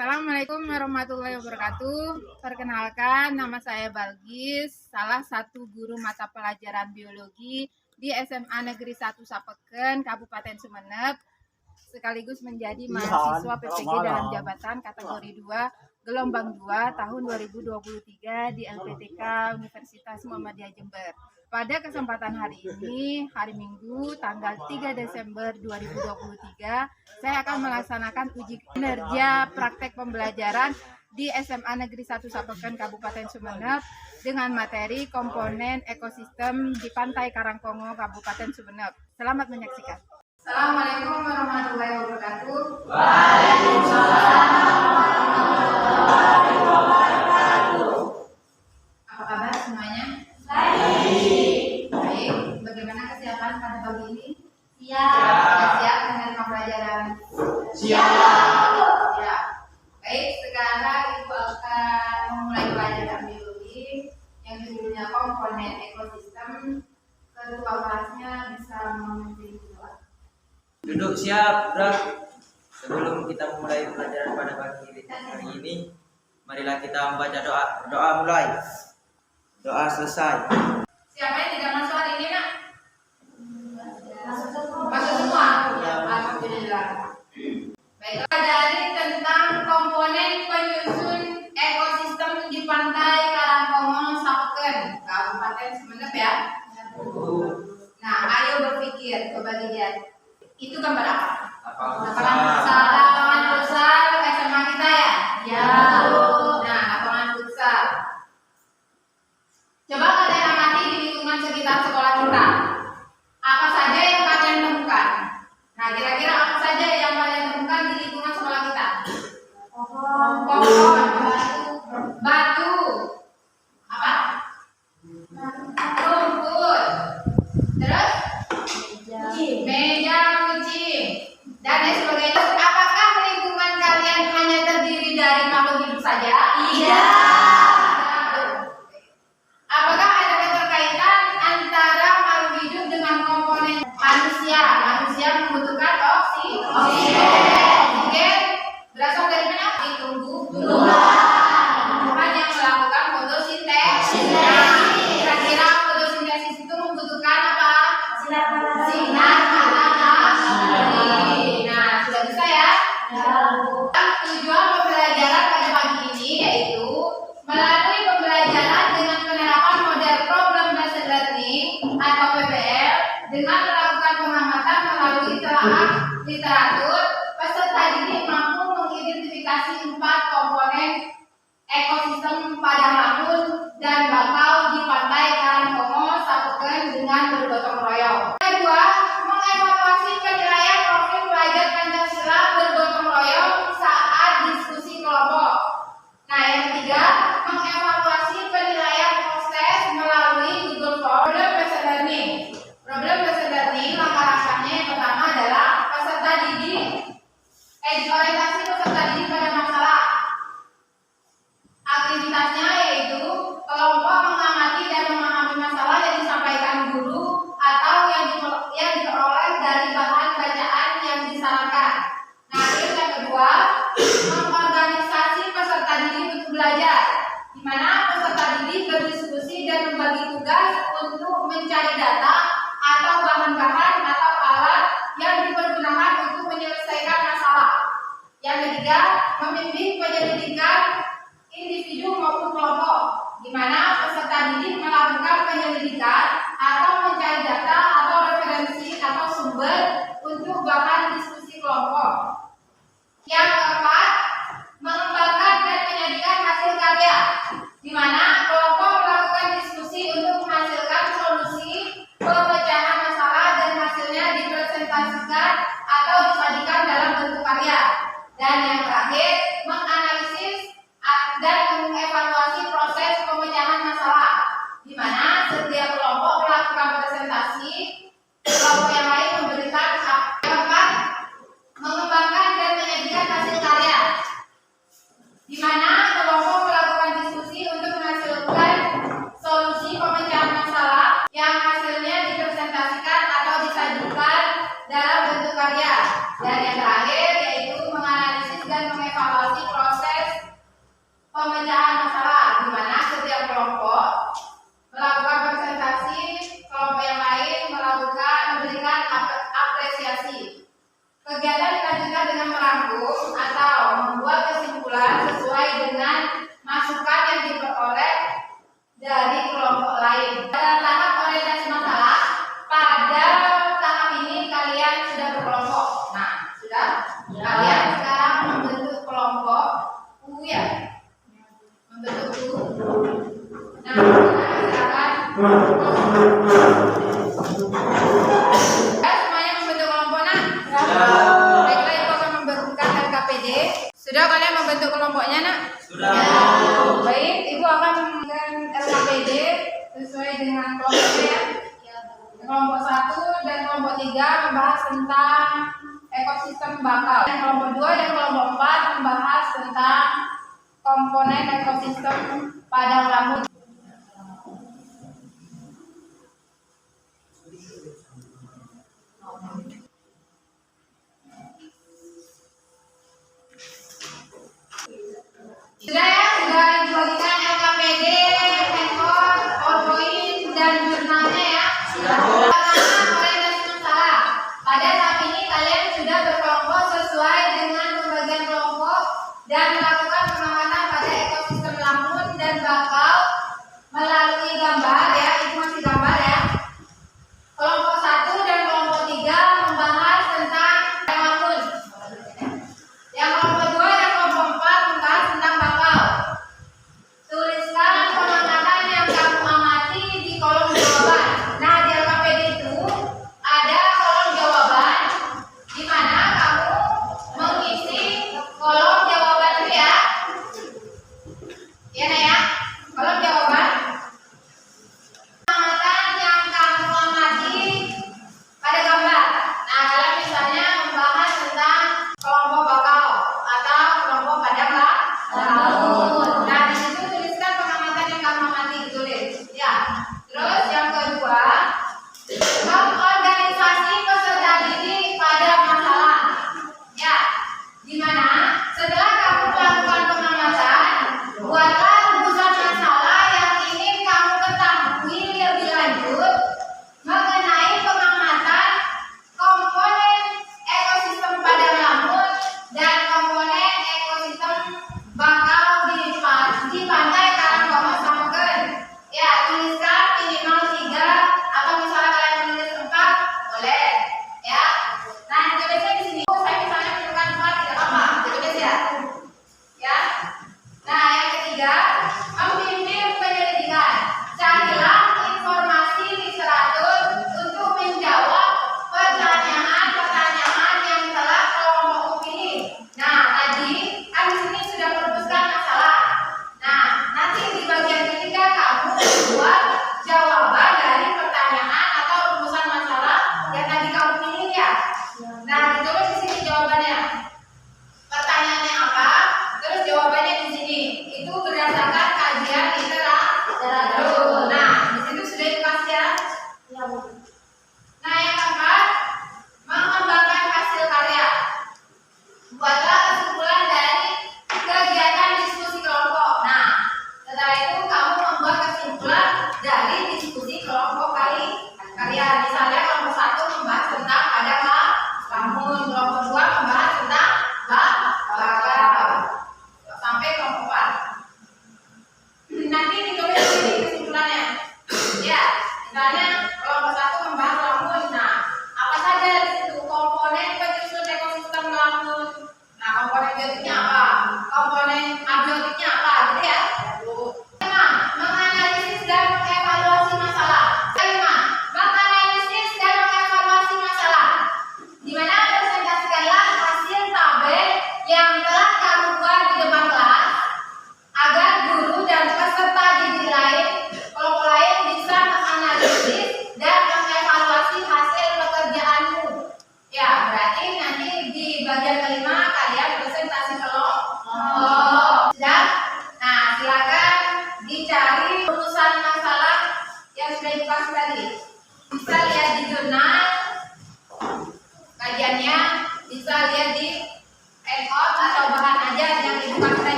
Assalamualaikum warahmatullahi wabarakatuh. Perkenalkan, nama saya Balgis, salah satu guru mata pelajaran biologi di SMA Negeri 1 Sapeken, Kabupaten Sumeneb, sekaligus menjadi mahasiswa PPG dalam jabatan kategori 2, gelombang 2 tahun 2023 di LPTK Universitas Muhammadiyah Jember. Pada kesempatan hari ini, hari Minggu, tanggal 3 Desember 2023, saya akan melaksanakan uji kinerja praktek pembelajaran di SMA Negeri 1 Sapeken, Kabupaten Sumeneb dengan materi komponen ekosistem di Pantai Karangkongo, Kabupaten Sumeneb. Selamat menyaksikan. Assalamualaikum warahmatullahi wabarakatuh. Waalaikumsalam warahmatullahi wabarakatuh. Apa kabar semuanya? Baik. Baik. Bagaimana kesiapan pada pagi ini? Siap. Siap dengan pembelajaran? Siap. Siap. Baik, sekarang Ibu akan memulai pelajaran biologi yang judulnya komponen ekosistem. Ketua kelasnya bisa memimpin doa. Duduk siap, Bro. Sebelum kita mulai pelajaran pada pagi hari ini, marilah kita membaca doa. Doa mulai. Doa selesai. Siapa yang tidak masuk hari ini, Nak? Masuk semua? Ya. Alhamdulillah. Baik, pelajari tentang komponen penyusun ekosistem di Pantai Karangkongo, Sapeken, Kabupaten Sumeneb ya. Nah, ayo berpikir, coba lihat. Itu gambar apa? Lapangan futsal. Lapangan futsal SMA kita ya? Ya. Nah, lapangan futsal. Coba kalian amati di lingkungan sekitar sekolah kita. Apa saja yang kalian temukan? Nah, kira-kira apa saja yang kalian temukan di lingkungan sekolah kita? Pohon, batu, apa? Rumput, terus meja kucing, dan lain sebagainya. Apakah lingkungan kalian hanya terdiri dari makhluk hidup saja? Iya. Apakah ada keterkaitan antara makhluk hidup dengan komponen manusia? Manusia membutuhkan oksigen berasal dari mana? Tumbuhan yang melakukan fotosintesis. Kira-kira fotosintesis itu membutuhkan apa? Sinar matahari. Nah, sudah bisa ya? Tujuan pembelajaran pada pagi ini yaitu melalui pembelajaran dengan penerapan model problem based learning atau PBL dengan melakukan pengamatan melalui telaah literatur, peserta didik mampu mengidentifikasi 4 komponen ekosistem padang lamun dan bakau di Pantai Karangkongo, Sapeken dengan bergotong royong. Kedua, mengevaluasi penilaian profil pelajar Pancasila bergotong royong saat diskusi kelompok. Nah, yang ketiga, mengevaluasi penilaian proses melalui Google Form. Problem based learning. Problem based learning langkah-langkahnya yang pertama adalah peserta didik orientasi peserta didik pada masalah. Aktivitasnya yaitu Kegiatan dilanjutkan dengan merangkum atau membuat kesimpulan sesuai dengan masukan yang diperoleh dari kelompok lain. Pada tahap orientasi masalah, pada tahap ini kalian sudah berkelompok. Nah, sudah? Kalian sekarang membentuk kelompok ya. Membentuk Nah, silakan. Semuanya membentuk kelompok nak? Baiklah, ibu akan membentukkan LKPD. Sudah kalian membentuk kelompoknya nak? Sudah. Baik, ibu akan membentukkan LKPD sesuai dengan kelompoknya ya. Kelompok 1 dan kelompok 3 membahas tentang ekosistem bakau. Dan kelompok 2 dan kelompok 4 membahas tentang komponen ekosistem padang lamun. Sudah ya, sudah dibagikan LKPD, handphone, PowerPoint, dan jurnalnya ya. Sudah. Pertama, orientasi masalah. Pada tahap ini kalian sudah berkelompok sesuai dengan pembagian kelompok dan melakukan pengamatan pada ekosistem lamun dan bakau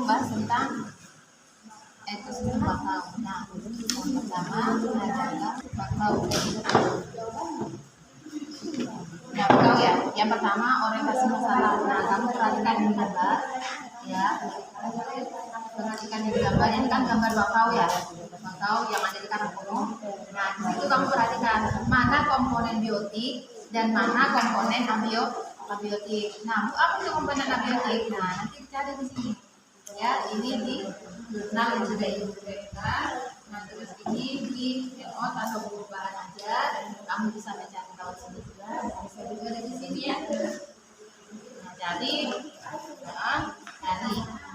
membahas tentang ekosistem bakau. Nah, yang pertama adalah bakau. Nah, bakau ya. Yang pertama orientasi masalah. Nah, kamu perhatikan di gambar, ya. Perhatikan di gambar. Ini kan gambar bakau ya. Bakau yang ada di Karangkomo. Nah, di situ kamu perhatikan mana komponen biotik dan mana komponen abiotik. Nah, apa itu komponen abiotik? Nah, nanti cari di sini. Ya, ini di jurnal yang sudah ibu berikan. Nah, terus ini di note atau buku bahan aja, dan kamu bisa mencari tahu sendiri juga. Bisa juga di sini ya. Nah, jadi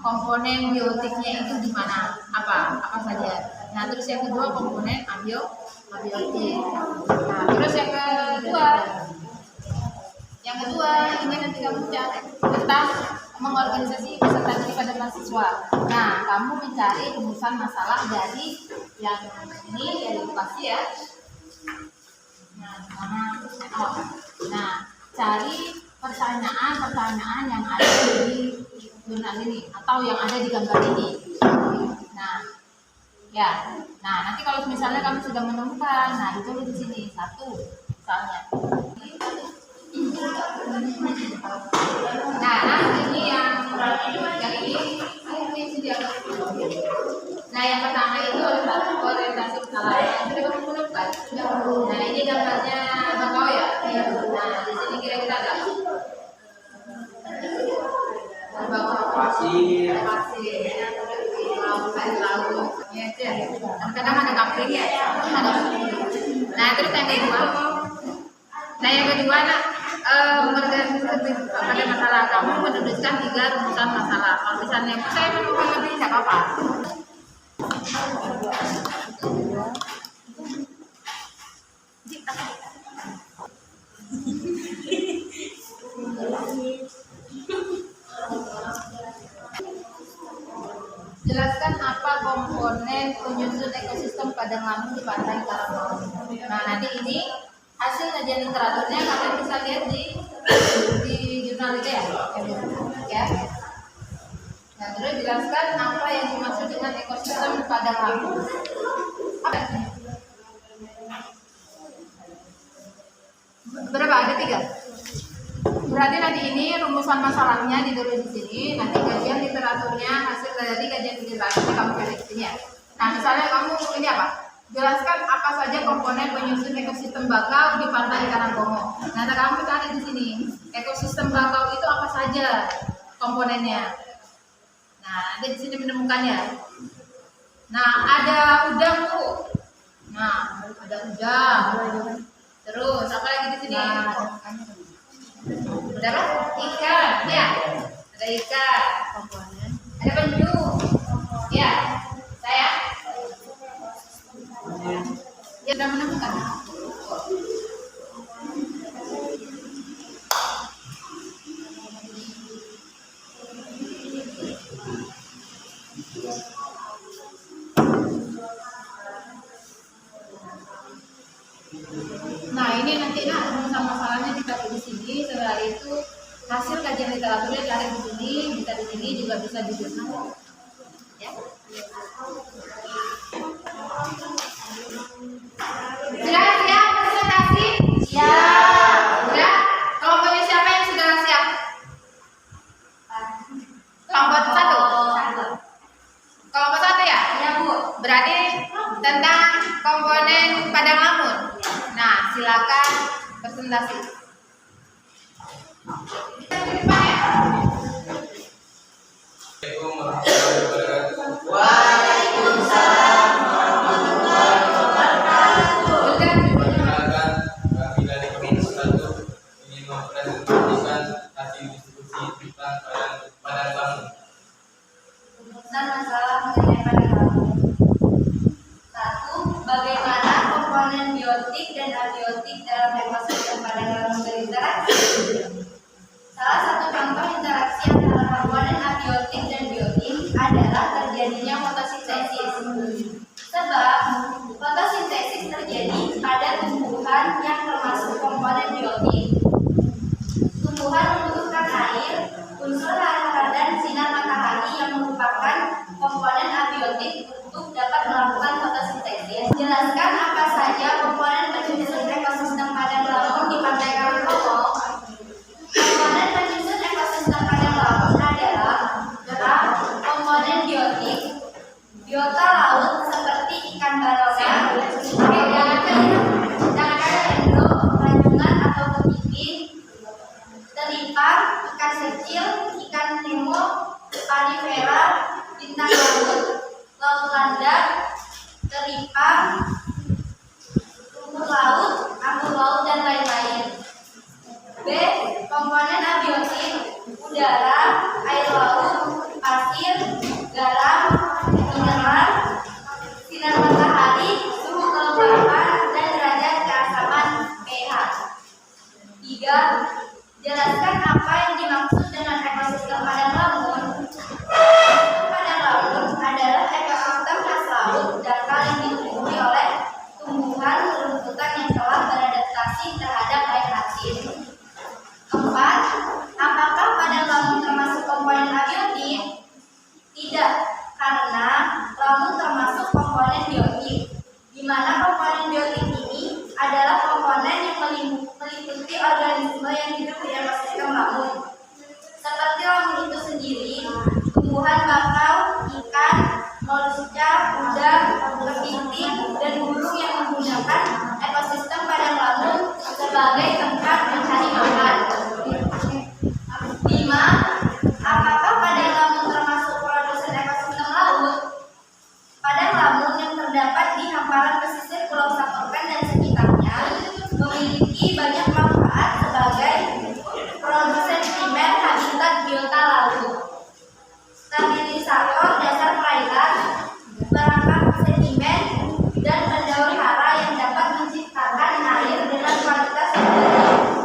komponen biotiknya itu di mana? Apa saja? Nah, terus yang kedua komponen abiotik. Nah, terus yang kedua ini nanti kamu cari tentang mengorganisasi peserta didik pada mahasiswa. Nah, kamu mencari rumusan masalah dari yang ini dari edukasi ya. Nah, cari pertanyaan yang ada di jurnal ini atau yang ada di gambar ini. Nah, ya. Nah, nanti kalau misalnya kamu sudah menemukan, nah ditulis di sini satu misalnya. Nah, ini yang ini dia. Nah, yang pertama itu orientasi masalah. Jadi kamu menemukan. Nah, ini gambarnya bakau ya. Nah, di sini kira-kira ada pasir. Laut. Ya, itu ya. Kadang ada kapling ya. Nah, terus yang kedua. Mengorganisasi pada masalah, kamu menuliskan 3 rumusan masalah. Kalau misalnya saya menemukan lebih, tidak apa-apa. Jelaskan apa komponen penyusun ekosistem padang lamun di pantai Karangkomo. Nah, nanti ini hasil kajian literaturnya kalian bisa lihat di jurnal itu ya. Nah, terus jelaskan apa yang dimaksud dengan ekosistem padang lamun. Berapa? Ada 3. Berarti nanti ini rumusan masalahnya ditulis di sini. Nanti kajian literaturnya, hasil dari kajian literaturnya kamu cari di sini ya. Nah, misalnya kamu ini apa? Jelaskan apa saja komponen penyusun ekosistem bakau di pantai Karangkomo. Nah, kamu cari di sini. Ekosistem bakau itu apa saja komponennya? Nah, nanti di sini menemukannya. Nah, ada udang tuh. Nah, ada udang. Terus apa lagi di sini? Ada apa? Ikan, ya. Ada ikan. Ada penyu. Ya. Saya. Ya, sudah menemukan. Nah, ini nanti rumusan masalahnya ditaruh di sini. Setelah itu hasil kajian literaturnya cari di sini, bisa di sini juga bisa di jurnal. Ya. Sudah siap presentasi? Siap. Sudah? Kelompoknya siapa yang sudah siap? Kelompok 1. Kelompok 1 ya? Iya, Bu. Berarti tentang komponen padang lamun. Nah, silakan presentasi. Waalaikumsalam warahmatullahi wabarakatuh. Perkenalkan, kami dari Komisi 1 ingin mempresentasikan hasil diskusi tentang padang lamun. Rumusan masalah mengenai padang lamun. 1. Bagaimana komponen biotik dan abiotik dalam ekosistem padang lamun berinteraksi? Salah satu contoh interaksi antara komponen abiotik dan biotik adalah terjadinya fotosintesis. Sebab fotosintesis terjadi pada tumbuhan yang termasuk komponen biotik. Tumbuhan membutuhkan air, unsur hara dan sinar matahari yang merupakan Planifera, bintang laut, laut landak, teripang, rumput laut, anggur laut, dan lain-lain. B. Komponen abiotik: udara, air laut, pasir, garam, mineral, sinar matahari, suhu kelembapan, dan derajat keasaman pH. 3. Jelaskan apa yang dimaksud dengan ekosistem padang lamun. Ekosistem padang lamun adalah ekosistem khas laut dangkal yang diliputi oleh tumbuhan rumputan yang telah beradaptasi terhadap air asin. 4. Apakah padang lamun termasuk komponen abiotik? Tidak, karena lamun termasuk komponen biotik, di mana komponen biotik ini adalah komponen yang meliputi organisme yang hidup di ekosistem lamun. Seperti lamun itu sendiri, tumbuhan bakau, ikan, moluska, udang, kepiting, dan burung yang menggunakan ekosistem padang lamun sebagai tempat mencari makan. 5. Apakah padang lamun termasuk produsen ekosistem laut? Padang lamun yang terdapat di hamparan pesisir Pulau Sapokan dan sekitarnya memiliki banyak manfaat sebagai produsen primer habitat biota laut, stabilisator dasar perairan, perangkap sedimen, dan pendahara yang dapat menciptakan air dengan kualitas tinggi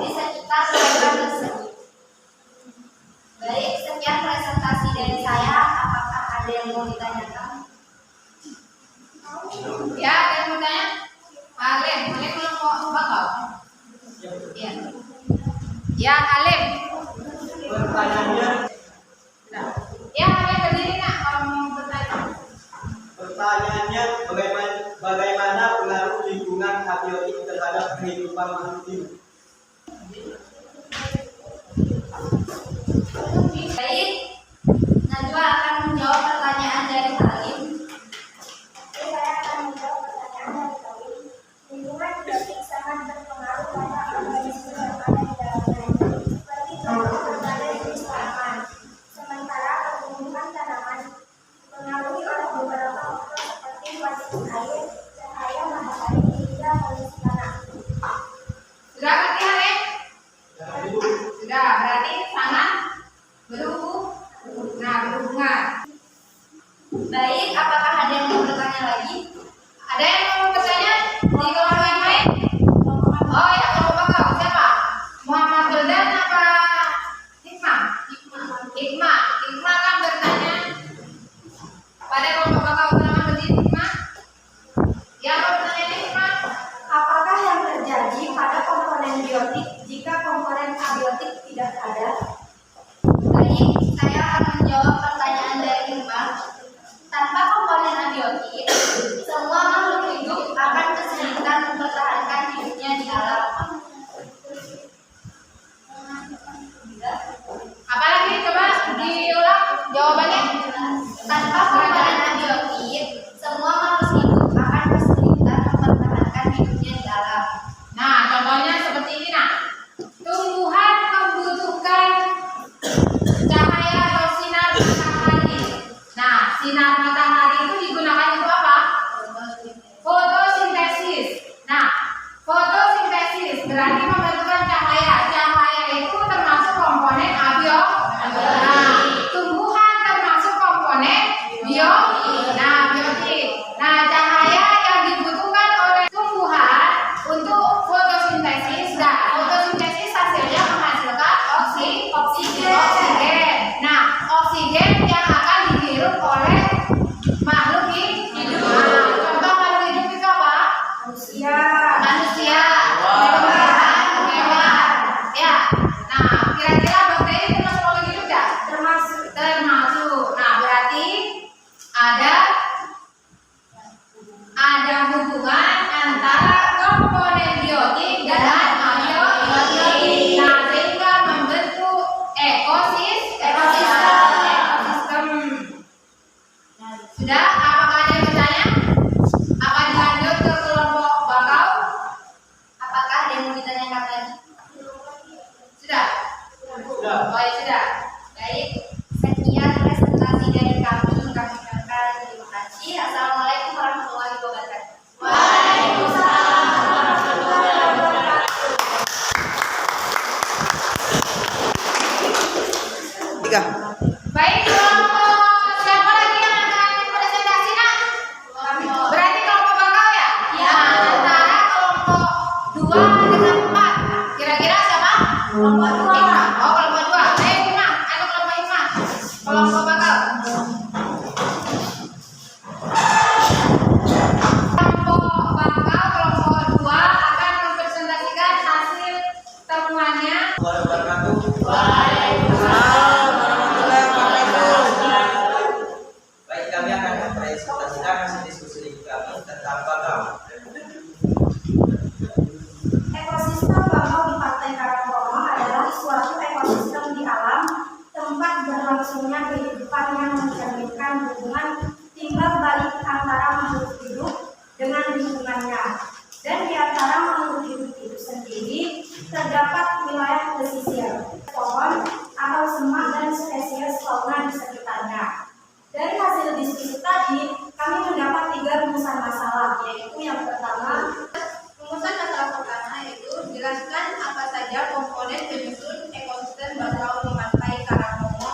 di sekitar perairan tersebut. Baik, sekian presentasi dari saya. Apakah ada yang mau ditanyakan? Ya, ada yang mau tanya? Alim, Alim belum bakal. Ya. Ya, Alim. Pertanyaannya, Ya, Alim berdiri nak kalau mau bertanya. pertanyaannya bagaimana pengaruh lingkungan abiotik terhadap kehidupan makhluk hidup? Baik, Najwa akan menjawab pertanyaan dari Halim. Saya akan menjawab pertanyaan dari Halim. Lingkungan biotik sangat berpengaruh pada organisme yang ada di dalamnya, seperti contoh berbagai jenis tanaman. Sementara pertumbuhan tanaman dipengaruhi oleh beberapa faktor seperti kuantitas air, cahaya matahari, hingga kondisi tanah. Sudah ngerti Alim? Sudah, berarti sangat berhubungan. Baik, apakah ada yang mau bertanya lagi? Ada yang mau bertanya di kelompok yang lain? Oh ya, kelompok kau siapa? Muhammad Beldan apa Hikmah? Hikmah kan bertanya pada kelompok kau selama berdiri Hikmah. Ya, apa pertanyaannya Hikmah? Apakah yang terjadi pada komponen biotik jika komponen abiotik tidak ada? Baik, saya akan menjawab pertanyaan dari Hikmah. Tanpa komponen abiotik, semua makhluk hidup akan kesulitan mempertahankan hidupnya di alam. Apalagi coba diulang jawabannya. Tanpa komponen abiotik, semua makhluk hidup akan kesulitan mempertahankan hidupnya di alam. Nah, contohnya seperti ini nah. Tumbuhan membutuhkan cahaya atau sinar matahari. Nah, sinar matahari itu digunakan untuk apa? Fotosintesis. Nah, fotosintesis berarti membutuhkan cahaya. Cahaya itu termasuk komponen abiotik. Nah, tumbuhan termasuk komponen biotik. Nah, cahaya yang dibutuhkan oleh tumbuhan untuk fotosintesis. Nah, fotosintesis hasilnya menghasilkan oksigen. Nah, oksigen yang akan dihirup oleh makhluk hidup. Nah, contoh makhluk hidup itu apa? Manusia, hewan. Ya. Nah, kira-kira bakteri termasuk makhluk hidup enggak? Termasuk. Nah, berarti ada hubungan antara komponen biotik dan abiotik. Nah, sehingga membentuk ekosistem. Sudah? Apakah ada yang bertanya? Apa dilanjut ke kelompok bakau? Apakah ada yang mau ditanyakan lagi? Sudah? Sudah. Oh, ya sudah. Baik, sekian presentasi Baik, kelompok siapa lagi yang akan presentasi nak? Berarti kelompok bakal ya? Ya. Antara kelompok 2 dengan 4. Kira-kira siapa? Kelompok 2. Oh, kelompok 2. Ayo Hikmah, ayo kelompok Hikmah. Kelompok bakal. Kelompok bakal, kelompok 2 akan mempresentasikan hasil temuannya. Baik, kami akan mempresentasikan hasil diskusi kami tentang bakau. Ekosistem bakau di Pantai Karangkono adalah suatu ekosistem di alam tempat berlangsungnya kehidupan yang mencerminkan hubungan timbal balik antara makhluk hidup dengan lingkungannya. Dan di antara makhluk hidup itu sendiri terdapat wilayah pesisir, pohon atau semak dan spesies fauna di sekitarnya. Dari hasil diskusi tadi, kami mendapat 3 rumusan masalah, yaitu yang pertama, Rumusan masalah pertama yaitu jelaskan apa saja komponen penyusun ekosistem bakau di Pantai Karangkono.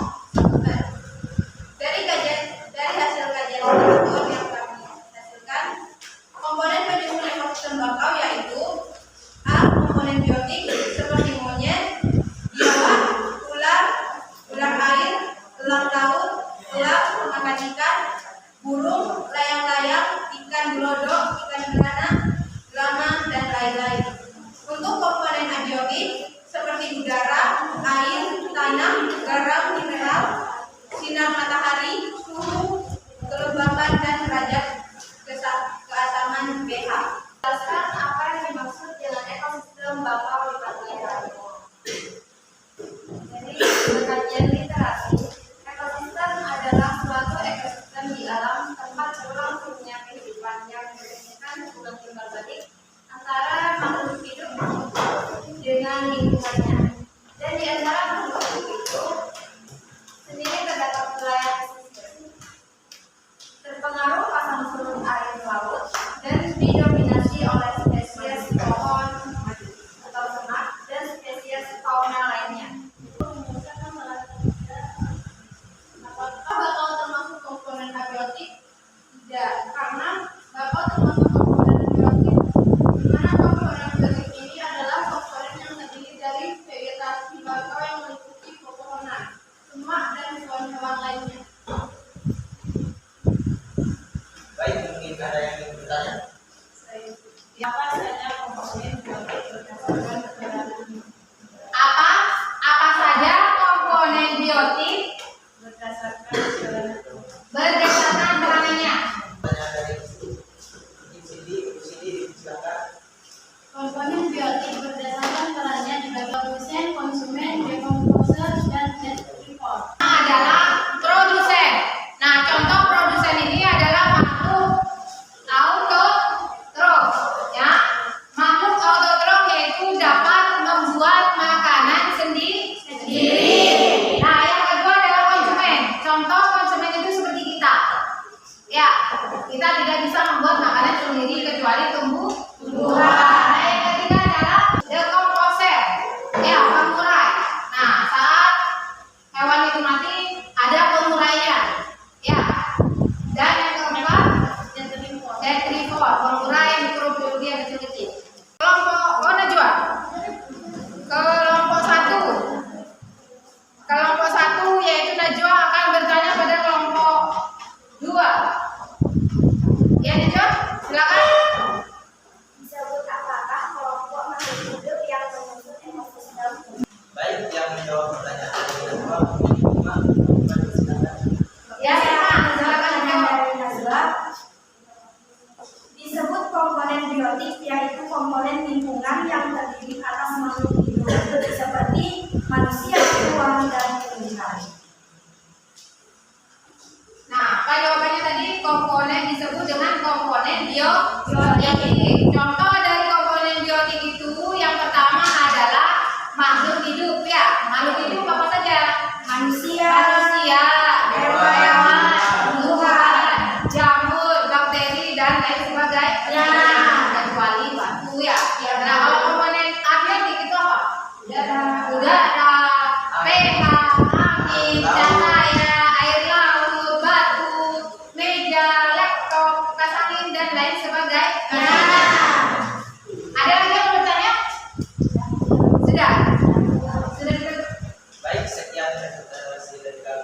Dari hasil kajian tersebut yang kami hasilkan, komponen penyusun ekosistem bakau yaitu A. Komponen biotik seperti monyet, biawak, ular air, elang laut, elang pemakan ikan, burung, layang-layang, ikan gelodok, ikan beranak, lama, dan lain-lain. Untuk komponen abiotik seperti udara, air, tanah, garam, mineral, sinar matahari, suhu, kelembapan, dan derajat keasaman pH. jelaskan apa yang dimaksud dengan ekosistem bakau di Pantai Karangkono. Jadi, kajian literasi, ekosistem adalah suatu ekosistem di alam tempat berlangsungnya kehidupan yang mencerminkan hubungan timbal balik antara makhluk hidup dengan lingkungannya. Dan di antara makhluk hidup itu sendiri terdapat wilayah pesisir, terpengaruh pasang surut air laut dan didominasi oleh spesies pohon atau semak dan spesies fauna lainnya. Apakah bakau termasuk komponen abiotik? Tidak, karena bakau termasuk komponen abiotik. Di mana komponen abiotik ini adalah komponen yang terdiri dari vegetasi bakau yang meliputi pepohonan, semak, dan hewan-hewan lainnya. Baik, mungkin ada yang ingin bertanya. Apa saja komponen biotik berdasarkan keberadaan Apa saja komponen biotik berdasarkan berdasarkan peranannya? Pertanyaan dari sini silakan. komponen biotik berdasarkan perannya dibagi produsen, konsumen, decomposer, dan detritivore. Adalah produsen. Nah, contoh produsen ini adalah makhluk autotrof, ya. Makhluk autotrof yaitu dapat membuat makanan sendiri. Nah, yang kedua adalah konsumen. Contoh konsumen itu seperti kita. Ya, kita tidak bisa membuat makanan sendiri kecuali tumbuhan. Nah, yang ketiga adalah decomposer. Ya, pengurai. Nah, saat hewan itu mati ada pengurainya. Ya. Dan yang keempat detritivore, pengurai mikrobiologi yang kecil-kecil. Kelompok Najwa. Kelompok 1 yaitu Najwa akan bertanya pada kelompok 2. Ya Najwa, silakan. Disebut apakah kelompok makhluk hidup yang menyusun ekosistem? Baik, yang menjawab pertanyaan dari Najwa, mungkin silakan. Ya, silakan menjawab. Dari Najwa, disebut komponen biotik yaitu komponen lingkungan yang terdiri atas makhluk hidup seperti manusia, hewan, dan tumbuhan. Nah, apa jawabannya tadi? Komponen disebut dengan komponen biotik. Contoh dari komponen biotik itu yang pertama adalah makhluk hidup, ya. Makhluk hidup apa saja? Manusia, hewan, tumbuhan, jamur, bakteri, dan lain sebagainya. Kecuali batu, ya. Nah, kalau komponen abiotik itu apa? Udara, pH, angin,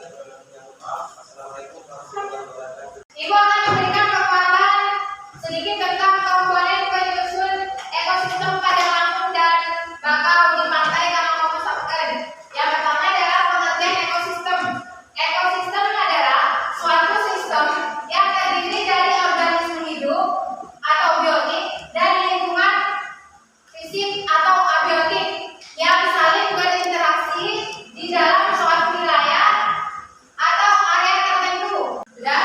Assalamualaikum warahmatullahi wabarakatuh. Ibu akan memberikan paparan sedikit tentang komponen penyusun ekosistem padang lampung dan bakau di pantai Karangkomusaken. Yang pertama adalah pengertian ekosistem. Ekosistem adalah suatu sistem yang terdiri dari organisme hidup atau biotik dan lingkungan fisik atau abiotik yang saling berinteraksi di dalam suatu wilayah atau area tertentu. Sudah?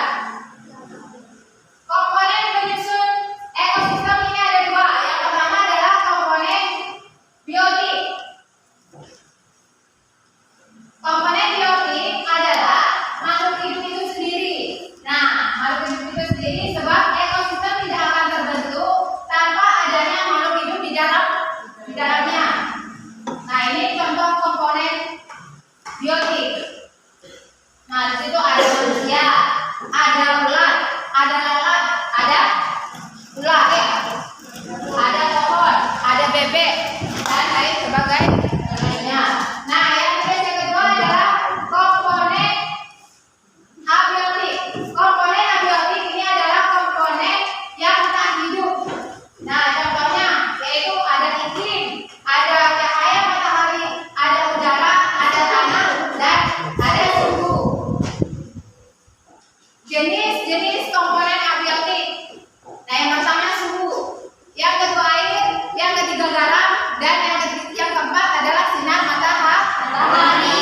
Komponen penyusun ekosistem ini ada dua. Yang pertama adalah komponen biotik. Komponen biotik adalah makhluk hidup itu sendiri. Nah, makhluk hidup itu sendiri sebab ekosistem tidak akan terbentuk tanpa adanya makhluk hidup di dalamnya. Nah, ini contoh komponen biotik. Nah, di situ ada manusia, ada ulat, ada lalat, ada ular ya, ada pohon, ada bebek, dan lain sebagainya. Nah, yang kedua adalah komponen abiotik. Komponen abiotik ini adalah komponen yang tak hidup. Nah, contohnya yaitu ada iklim, ada cahaya matahari, ada udara, ada tanah, dan ada suhu. Jenis-jenis komponen abiotik. Nah, yang pertama suhu, yang kedua air, yang ketiga garam, dan yang keempat adalah sinar matahari.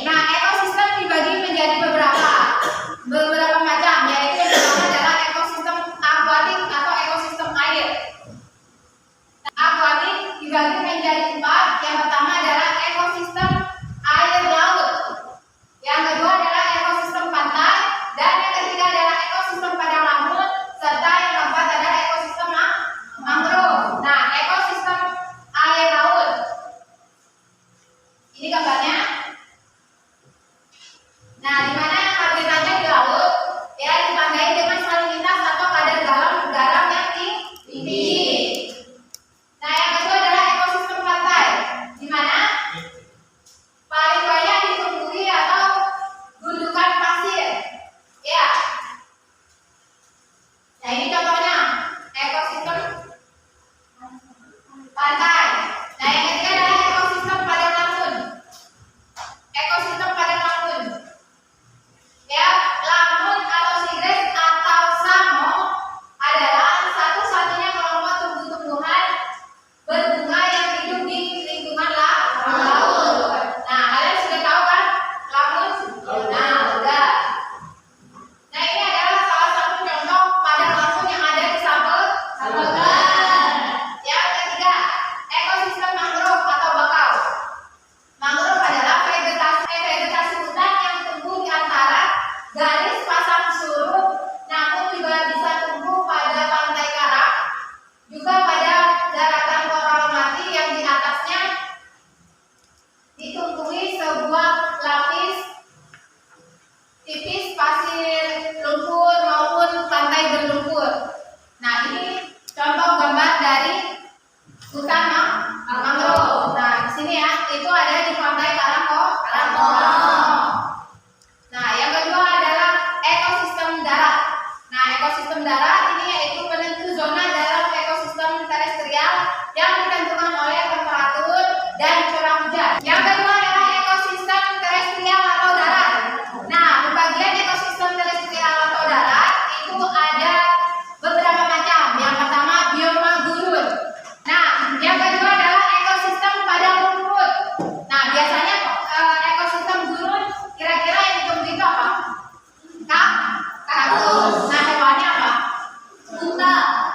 Nah, ekosistem dibagi menjadi beberapa macam, yaitu yang pertama adalah ekosistem akuatik atau ekosistem air. Akuatik dibagi menjadi 4. Yang pertama adalah ekosistem air laut. Yang kedua adalah ekosistem pantai, dan yang ketiga adalah ekosistem padang lampung, serta yang keempat adalah ekosistem mangrove. Nah, ekosistem air laut. Ini gambarnya. Nah, di mana habitatnya di laut, ya ditandai dengan salinitas atau kadar garam yang tinggi. Nah, yang kedua adalah ekosistem pantai, di mana paling banyak ditumbuhi atau gundukan pasir. Ya. Nah, ini contohnya ekosistem pantai. Nah, yang ketiga adalah ekosistem padang lampung. Ekosistem padang lampung. Ya, lampun atau sigres atau samo adalah satu-satunya kelompok tumbuh-tumbuhan berbunga yang hidup di lingkungan laut. Nah, kalian sudah tahu kan lampun? Nah, udah. Nah, ini adalah salah satu contoh padang lampung yang ada di Sambelgan. Yang ketiga, ekosistem mangrove atau bakau. Mangrove adalah vegetasi hutan yang tumbuh di antara garis pasang surut, namun juga bisa tumbuh pada pantai karang, juga pada daratan koral mati yang di atasnya ditumbuhi sebuah lapis tipis pasir lumpur maupun pantai berlumpur. Nah, ini contoh gambar dari hutan mangrove. Nah, di sini ya, itu ada di pantai Karangkoram. Nah, yang kedua adalah ekosistem darat. Nah, ekosistem darat ini yaitu penentu zona dalam ekosistem terestrial yang ditentukan oleh temperatur dan curah hujan. Yang kedua adalah ekosistem terestrial atau darat. Nah, pembagian ekosistem terestrial atau darat itu ada beberapa macam. Yang pertama bioma gurun. Nah, yang kedua adalah ekosistem padang rumput. Nah, biasanya ekosistem gurun kira-kira yang ditumbuhi itu apa? Kaktus. Nah, hewannya apa?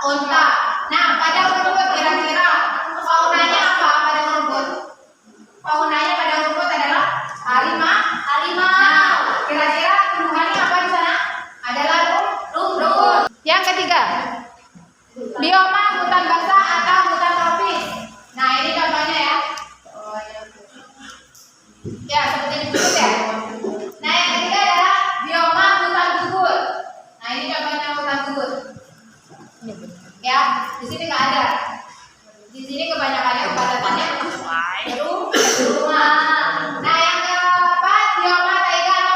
Unta. Nah, padang rumput kira-kira faunanya apa padang rumput? Faunanya padang rumput adalah harimau. Nah, kira-kira tumbuhannya apa di sana? Adalah rumput. Yang ketiga, bioma hutan basah atau hutan tropis. Nah, ini contohnya ya. Ya, seperti disebut ya. Nah, yang ketiga adalah bioma hutan gugur. Nah, ini contohnya hutan gugur. Ya, di sini nggak ada. Di sini kebanyakannya kepadatannya rumah. Nah, yang keempat bioma taiga atau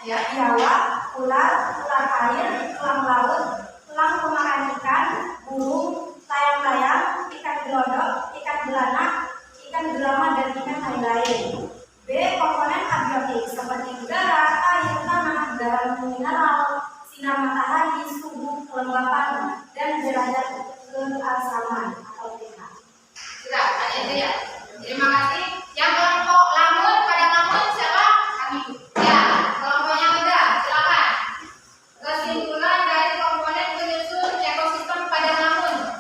Ya. biawak, ular air, elang laut, elang pemakan ikan, burung, layang-layang, ikan gelodok, ikan belanak, ikan gerama, dan ikan lain-lain. B. Komponen abiotik seperti udara, air, tanah, garam mineral, sinar matahari, suhu, kelembapan, dan derajat keasaman atau pH. Sudah, ada itu ya. Terima kasih. Yang kelompok lamun, pada lamun siapa? Kami. Ya, kelompok yang udah, silakan. Kesimpulan dari komponen penyusun ekosistem pada lamun.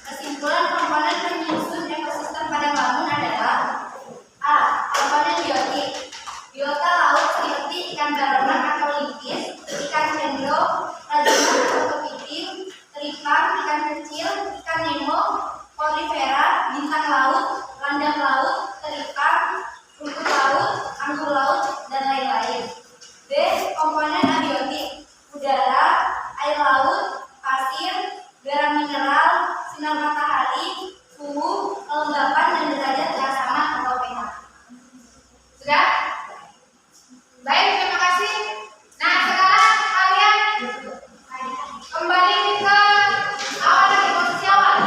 Kesimpulan komponen penyusun ekosistem pada lamun adalah: A. Komponen biotik. Biota laut seperti ikan baraman atau lipis, ikan cendro, rajungan atau kepiting, teripang, ikan kecil, ikan nemo, polifera, bintang laut, landang laut, teripang, rumput laut, anggur laut, dan lain-lain. B. Komponen abiotik. Udara, air laut, pasir, garam mineral, sinar matahari, suhu, kelembapan, dan derajat keasaman atau pH. Sudah? Baik, terima kasih. Nah, sekarang kalian kembali ke awal lagi, posisi awal.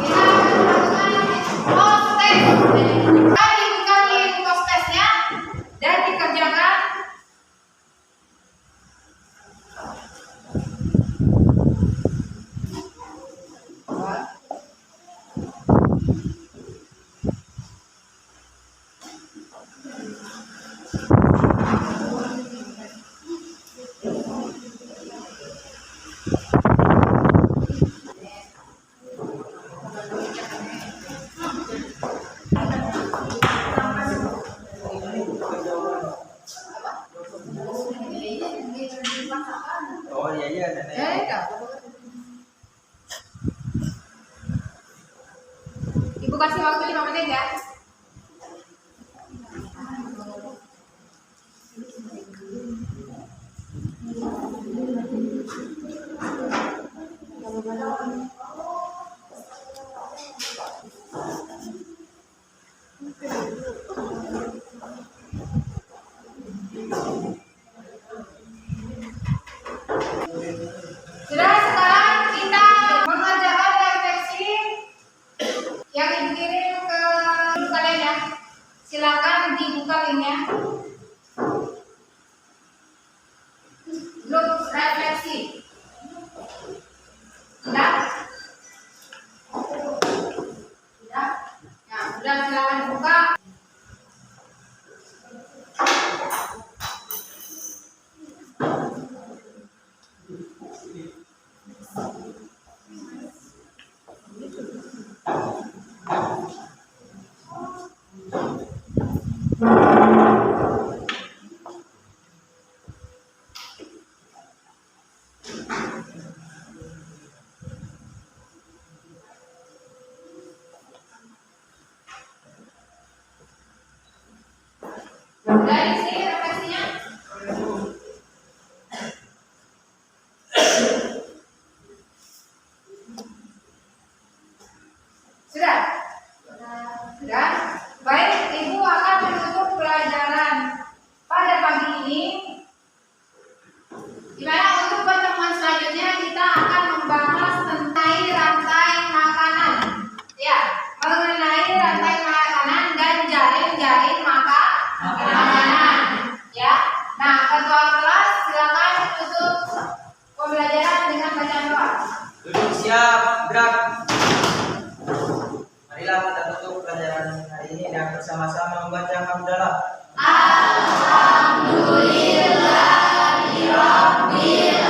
Kita melakukan post test. Kalian dibuka di post testnya dan dikerjakan. Oh iya iya nenek. Ibu kasih waktu 5 menit ya. Sudah, sekarang kita mengerjakan refleksi yang dikirim ke kalian ya. Silakan dibuka linknya. Grup refleksi. Sudah? Sudah? Ya, sudah, silakan buka. Sudah isi refleksinya? Sudah? Sudah? Baik, Ibu akan menutup pelajaran pada pagi ini. Dimana untuk pertemuan selanjutnya kita akan membahas tentang rantai makanan. Ya, mengenai rantai makanan dan jaring-jaring makanan. Ya. Nah, ketua kelas silakan tutup pembelajaran dengan bacaan doa. Duduk siap, gerak. Marilah kita tutup pelajaran hari ini dan bersama-sama membaca hamdalah. Alhamdulillahirabbil